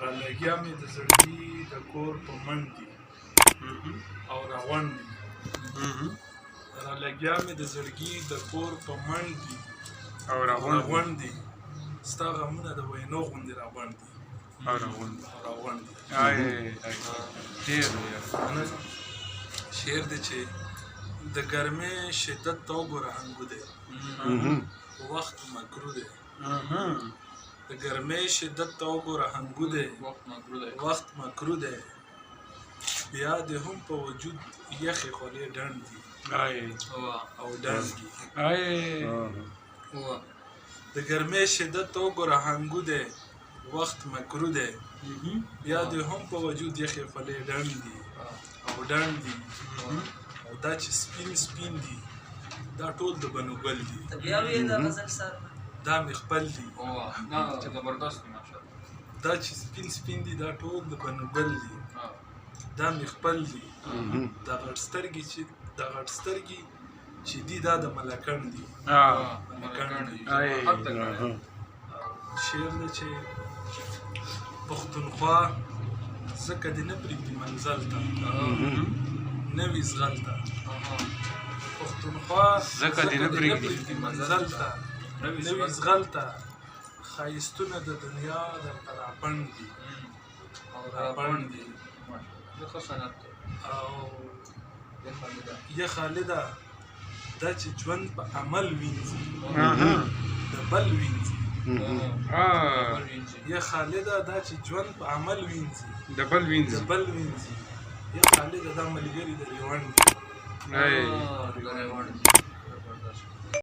را لګیا مې د زړګي د کور په منډې او روان دي را لګیا مې د زړګي د کور په منډې او روان دي ستا غمونه د وینو غوندې راغونډ دي راغونډ دي شعر دی چې د ګرمۍ شدت ته وګوره هنګو دی وخت مکرو دی د ګرمۍ شدت ته وګوره هنګو دی وخت مکرو دی بیا د هم په وجود یخې خولې ډنډ دي او ډنډ دي د ګرمۍ شدت ته وګوره هنګو دی وخت مکرو دی بیا د هم په وجود یخې خولې ډنډ دي او ډنډ دي او دا چې سپین سپین دي دا ټول د بنو ګل دي دا مې خپل دي دا چې سپین سپین دي دا ټول د بنو ګل دي دا مې خپل دي دا غټ سترګې چې دي دا د ملکڼ دي شعر دی چې پښتونخوا ځکه دې نه پرېږدي منزل ته نه وي زغل ته پښتونخوا ځکه دې نه پرېږدي منزل ته نه وي زغل ته ښایستونه د دنیا درته راپنډ دي او یا خالده دا چې ژوند په عمل وینځي د بل وینځي یا خالده دا چې ژوند په عمل وینځي د بل وینځي یا خالده دا ملګري د ریوان دي